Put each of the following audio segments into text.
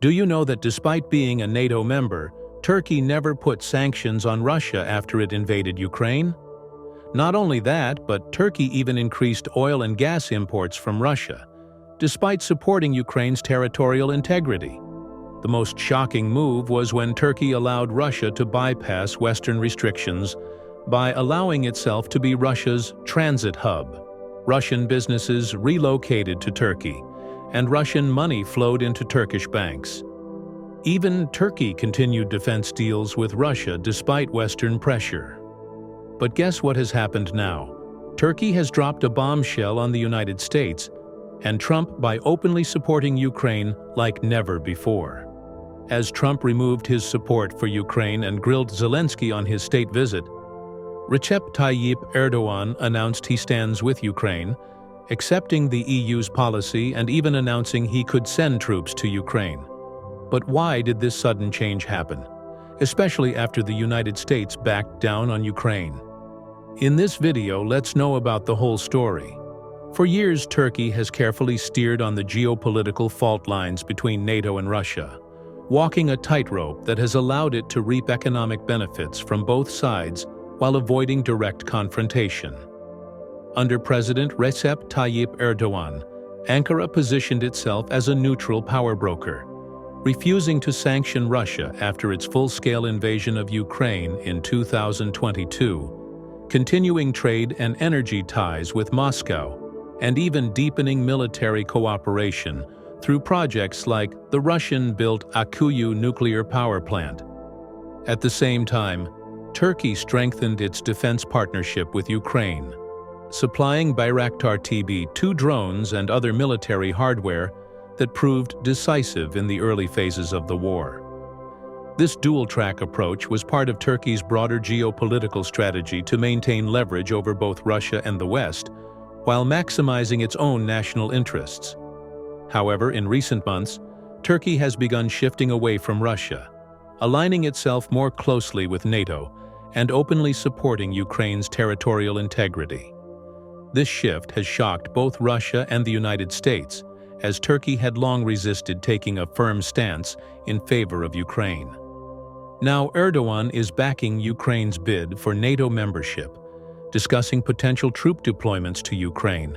Do you know that despite being a NATO member, Turkey never put sanctions on Russia after it invaded Ukraine? Not only that, but Turkey even increased oil and gas imports from Russia, despite supporting Ukraine's territorial integrity. The most shocking move was when Turkey allowed Russia to bypass Western restrictions by allowing itself to be Russia's transit hub. Russian businesses relocated to Turkey, and Russian money flowed into Turkish banks. Even Turkey continued defense deals with Russia despite Western pressure. But guess what has happened now? Turkey has dropped a bombshell on the United States and Trump by openly supporting Ukraine like never before. As Trump removed his support for Ukraine and grilled Zelensky on his state visit, Recep Tayyip Erdogan announced he stands with Ukraine, accepting the EU's policy and even announcing he could send troops to Ukraine. But why did this sudden change happen, especially after the United States backed down on Ukraine? In this video, let's know about the whole story. For years, Turkey has carefully steered on the geopolitical fault lines between NATO and Russia, walking a tightrope that has allowed it to reap economic benefits from both sides while avoiding direct confrontation. Under President Recep Tayyip Erdogan, Ankara positioned itself as a neutral power broker, refusing to sanction Russia after its full-scale invasion of Ukraine in 2022, continuing trade and energy ties with Moscow, and even deepening military cooperation through projects like the Russian-built Akuyu nuclear power plant. At the same time, Turkey strengthened its defense partnership with Ukraine, supplying Bayraktar TB2 drones and other military hardware that proved decisive in the early phases of the war. This dual-track approach was part of Turkey's broader geopolitical strategy to maintain leverage over both Russia and the West, while maximizing its own national interests. However, in recent months, Turkey has begun shifting away from Russia, aligning itself more closely with NATO and openly supporting Ukraine's territorial integrity. This shift has shocked both Russia and the United States, as Turkey had long resisted taking a firm stance in favor of Ukraine. Now Erdogan is backing Ukraine's bid for NATO membership, discussing potential troop deployments to Ukraine,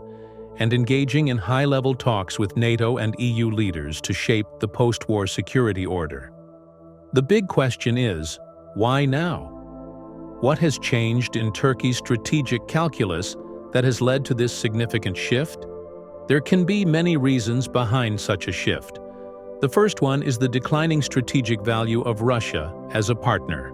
and engaging in high-level talks with NATO and EU leaders to shape the post-war security order. The big question is, why now? What has changed in Turkey's strategic calculus that has led to this significant shift? There can be many reasons behind such a shift. The first one is the declining strategic value of Russia as a partner.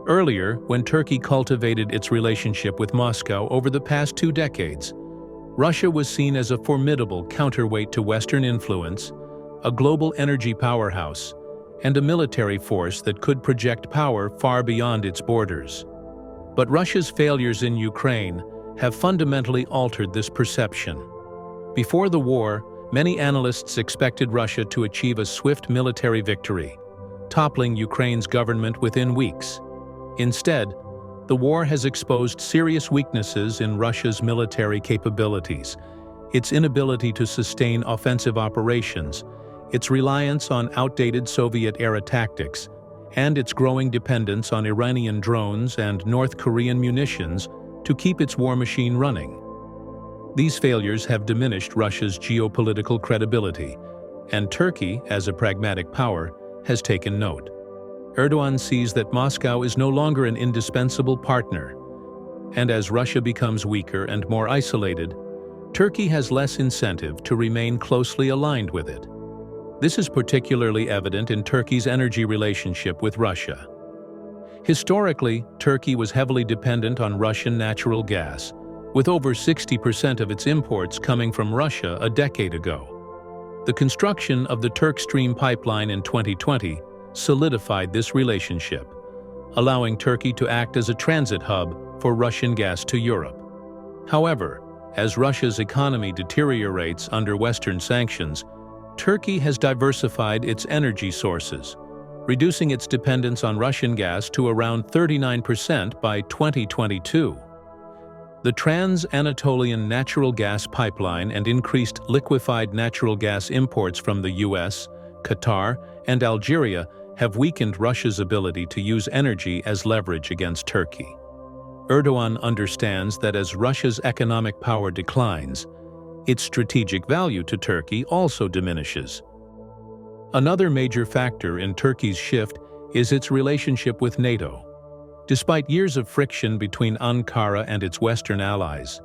Earlier, when Turkey cultivated its relationship with Moscow over the past 2 decades, Russia was seen as a formidable counterweight to Western influence, a global energy powerhouse, and a military force that could project power far beyond its borders. But Russia's failures in Ukraine have fundamentally altered this perception. Before the war, many analysts expected Russia to achieve a swift military victory, toppling Ukraine's government within weeks. Instead, the war has exposed serious weaknesses in Russia's military capabilities, its inability to sustain offensive operations, its reliance on outdated Soviet-era tactics, and its growing dependence on Iranian drones and North Korean munitions to keep its war machine running. These failures have diminished Russia's geopolitical credibility, and Turkey, as a pragmatic power, has taken note. Erdogan sees that Moscow is no longer an indispensable partner, and as Russia becomes weaker and more isolated, Turkey has less incentive to remain closely aligned with it. This is particularly evident in Turkey's energy relationship with Russia. Historically, Turkey was heavily dependent on Russian natural gas, with over 60% of its imports coming from Russia a decade ago. The construction of the Turk Stream pipeline in 2020 solidified this relationship, allowing Turkey to act as a transit hub for Russian gas to Europe. However, as Russia's economy deteriorates under Western sanctions, Turkey has diversified its energy sources, reducing its dependence on Russian gas to around 39% by 2022. The Trans-Anatolian natural gas pipeline and increased liquefied natural gas imports from the US, Qatar, and Algeria have weakened Russia's ability to use energy as leverage against Turkey. Erdogan understands that as Russia's economic power declines, its strategic value to Turkey also diminishes. Another major factor in Turkey's shift is its relationship with NATO. Despite years of friction between Ankara and its Western allies,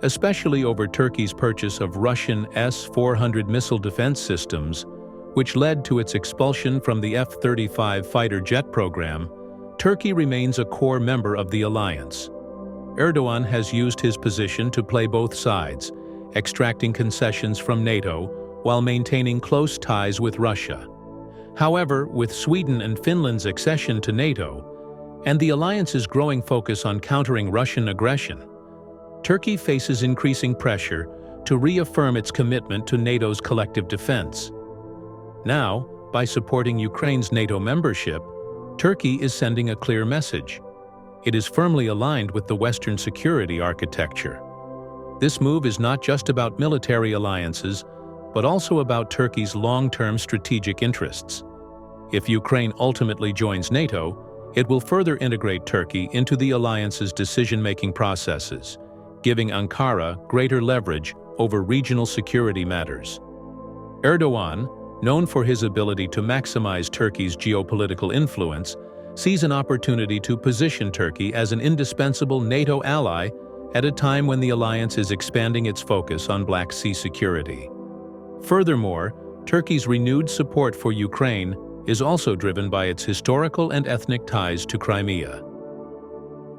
especially over Turkey's purchase of Russian S-400 missile defense systems, which led to its expulsion from the F-35 fighter jet program, Turkey remains a core member of the alliance. Erdogan has used his position to play both sides, extracting concessions from NATO while maintaining close ties with Russia. However, with Sweden and Finland's accession to NATO, and the alliance's growing focus on countering Russian aggression, Turkey faces increasing pressure to reaffirm its commitment to NATO's collective defense. Now, by supporting Ukraine's NATO membership, Turkey is sending a clear message. It is firmly aligned with the Western security architecture. This move is not just about military alliances, but also about Turkey's long-term strategic interests. If Ukraine ultimately joins NATO, it will further integrate Turkey into the alliance's decision-making processes, giving Ankara greater leverage over regional security matters. Erdogan, known for his ability to maximize Turkey's geopolitical influence, sees an opportunity to position Turkey as an indispensable NATO ally at a time when the alliance is expanding its focus on Black Sea security. Furthermore, Turkey's renewed support for Ukraine is also driven by its historical and ethnic ties to Crimea.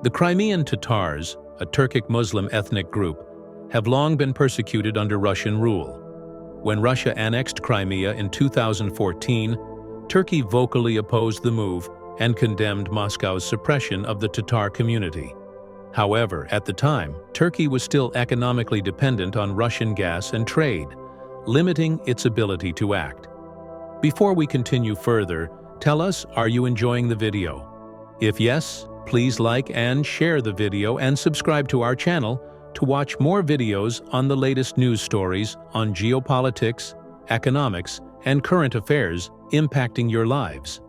The Crimean Tatars, a Turkic Muslim ethnic group, have long been persecuted under Russian rule. When Russia annexed Crimea in 2014, Turkey vocally opposed the move and condemned Moscow's suppression of the Tatar community. However, at the time, Turkey was still economically dependent on Russian gas and trade, limiting its ability to act. Before we continue further, tell us, are you enjoying the video? If yes, please like and share the video and subscribe to our channel to watch more videos on the latest news stories on geopolitics, economics, and current affairs impacting your lives.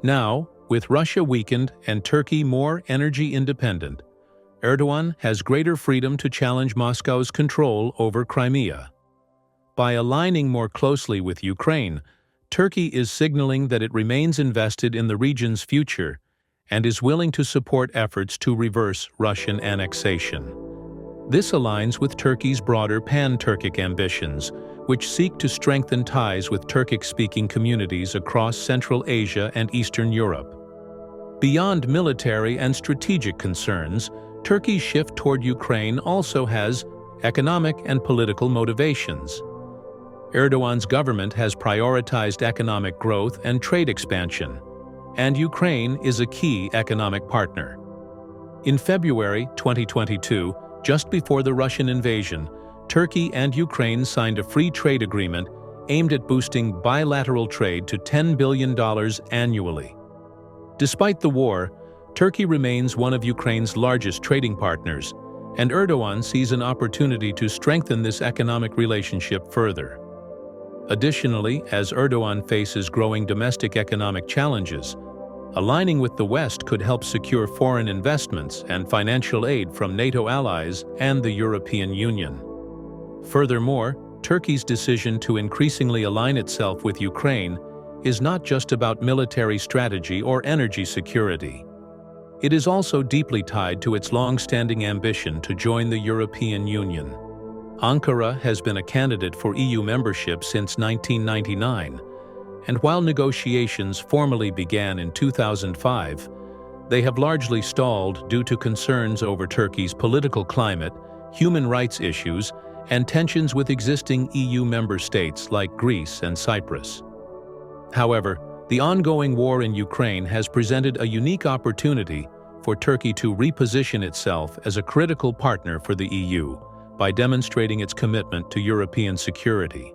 Now, with Russia weakened and Turkey more energy independent, Erdogan has greater freedom to challenge Moscow's control over Crimea. By aligning more closely with Ukraine, Turkey is signaling that it remains invested in the region's future and is willing to support efforts to reverse Russian annexation. This aligns with Turkey's broader pan-Turkic ambitions, which seek to strengthen ties with Turkic-speaking communities across Central Asia and Eastern Europe. Beyond military and strategic concerns, Turkey's shift toward Ukraine also has economic and political motivations. Erdogan's government has prioritized economic growth and trade expansion, and Ukraine is a key economic partner. In February 2022, just before the Russian invasion, Turkey and Ukraine signed a free trade agreement aimed at boosting bilateral trade to $10 billion annually. Despite the war, Turkey remains one of Ukraine's largest trading partners, and Erdogan sees an opportunity to strengthen this economic relationship further. Additionally, as Erdogan faces growing domestic economic challenges, aligning with the West could help secure foreign investments and financial aid from NATO allies and the European Union. Furthermore, Turkey's decision to increasingly align itself with Ukraine is not just about military strategy or energy security. It is also deeply tied to its long-standing ambition to join the European Union. Ankara has been a candidate for EU membership since 1999, and while negotiations formally began in 2005, they have largely stalled due to concerns over Turkey's political climate, human rights issues, and tensions with existing EU member states like Greece and Cyprus. However, the ongoing war in Ukraine has presented a unique opportunity for Turkey to reposition itself as a critical partner for the EU by demonstrating its commitment to European security.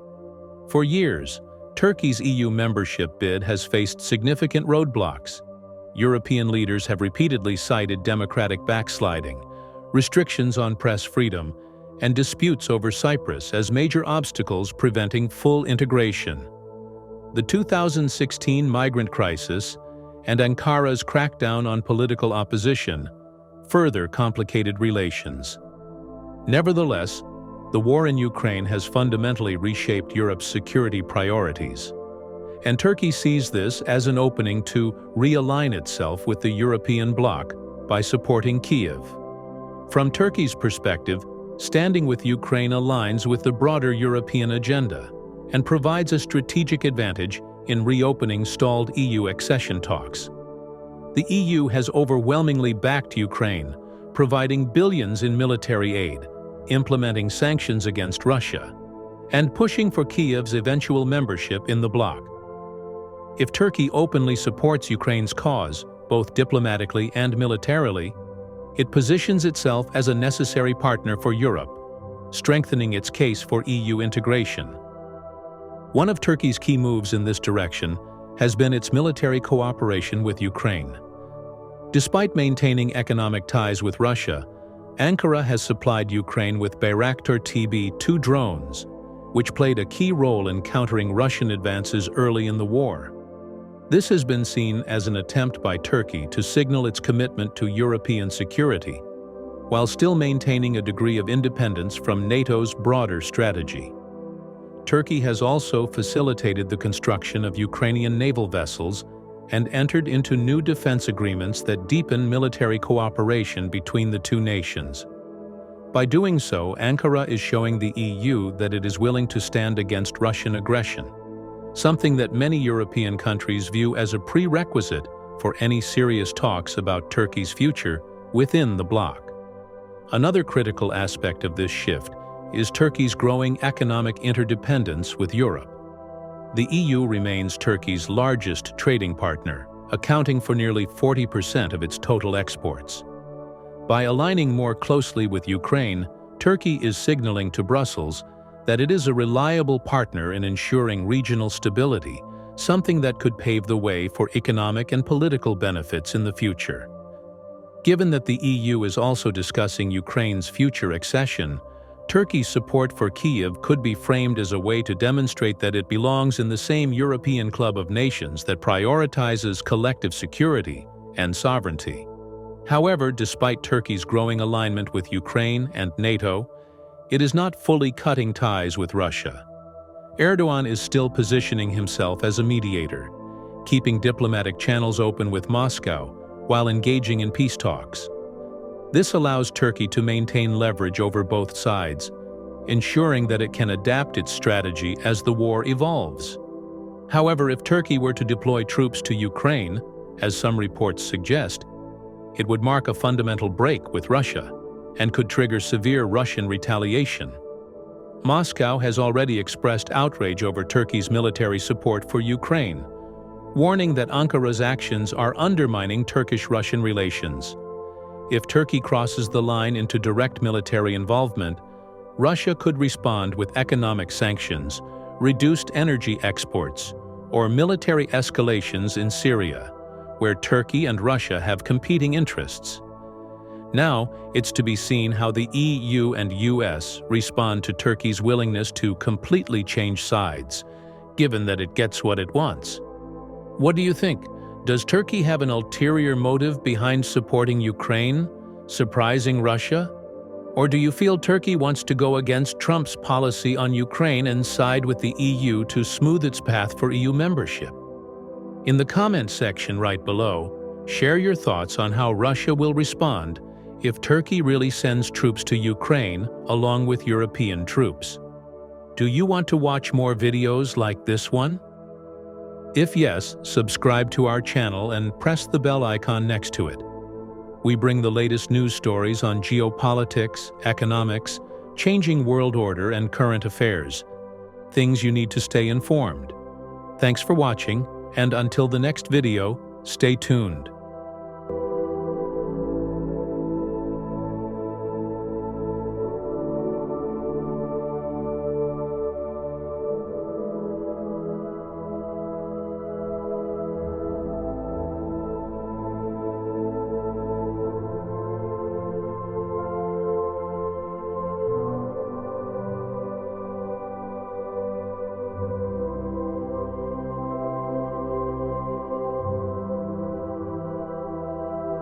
For years, Turkey's EU membership bid has faced significant roadblocks. European leaders have repeatedly cited democratic backsliding, restrictions on press freedom, and disputes over Cyprus as major obstacles preventing full integration. The 2016 migrant crisis and Ankara's crackdown on political opposition further complicated relations. Nevertheless, the war in Ukraine has fundamentally reshaped Europe's security priorities, and Turkey sees this as an opening to realign itself with the European bloc by supporting Kyiv. From Turkey's perspective, standing with Ukraine aligns with the broader European agenda and provides a strategic advantage in reopening stalled EU accession talks. The EU has overwhelmingly backed Ukraine, providing billions in military aid, implementing sanctions against Russia, and pushing for Kyiv's eventual membership in the bloc. If Turkey openly supports Ukraine's cause, both diplomatically and militarily, it positions itself as a necessary partner for Europe, strengthening its case for EU integration. One of Turkey's key moves in this direction has been its military cooperation with Ukraine. Despite maintaining economic ties with Russia, Ankara has supplied Ukraine with Bayraktar TB2 drones, which played a key role in countering Russian advances early in the war. This has been seen as an attempt by Turkey to signal its commitment to European security, while still maintaining a degree of independence from NATO's broader strategy. Turkey has also facilitated the construction of Ukrainian naval vessels and entered into new defense agreements that deepen military cooperation between the two nations. By doing so, Ankara is showing the EU that it is willing to stand against Russian aggression, something that many European countries view as a prerequisite for any serious talks about Turkey's future within the bloc. Another critical aspect of this shift is Turkey's growing economic interdependence with Europe. The EU remains Turkey's largest trading partner, accounting for nearly 40% of its total exports. By aligning more closely with Ukraine, Turkey is signaling to Brussels that it is a reliable partner in ensuring regional stability, something that could pave the way for economic and political benefits in the future. Given that the EU is also discussing Ukraine's future accession, Turkey's support for Kyiv could be framed as a way to demonstrate that it belongs in the same European club of nations that prioritizes collective security and sovereignty. However, despite Turkey's growing alignment with Ukraine and NATO, it is not fully cutting ties with Russia. Erdogan is still positioning himself as a mediator, keeping diplomatic channels open with Moscow while engaging in peace talks. This allows Turkey to maintain leverage over both sides, ensuring that it can adapt its strategy as the war evolves. However, if Turkey were to deploy troops to Ukraine, as some reports suggest, it would mark a fundamental break with Russia and could trigger severe Russian retaliation. Moscow has already expressed outrage over Turkey's military support for Ukraine, warning that Ankara's actions are undermining Turkish-Russian relations. If Turkey crosses the line into direct military involvement, Russia could respond with economic sanctions, reduced energy exports, or military escalations in Syria, where Turkey and Russia have competing interests. Now, it's to be seen how the EU and US respond to Turkey's willingness to completely change sides, given that it gets what it wants. What do you think? Does Turkey have an ulterior motive behind supporting Ukraine, surprising Russia? Or do you feel Turkey wants to go against Trump's policy on Ukraine and side with the EU to smooth its path for EU membership? In the comments section right below, share your thoughts on how Russia will respond if Turkey really sends troops to Ukraine along with European troops. Do you want to watch more videos like this one? If yes, subscribe to our channel and press the bell icon next to it. We bring the latest news stories on geopolitics, economics, changing world order, and current affairs. Things you need to stay informed. Thanks for watching, and until the next video, stay tuned.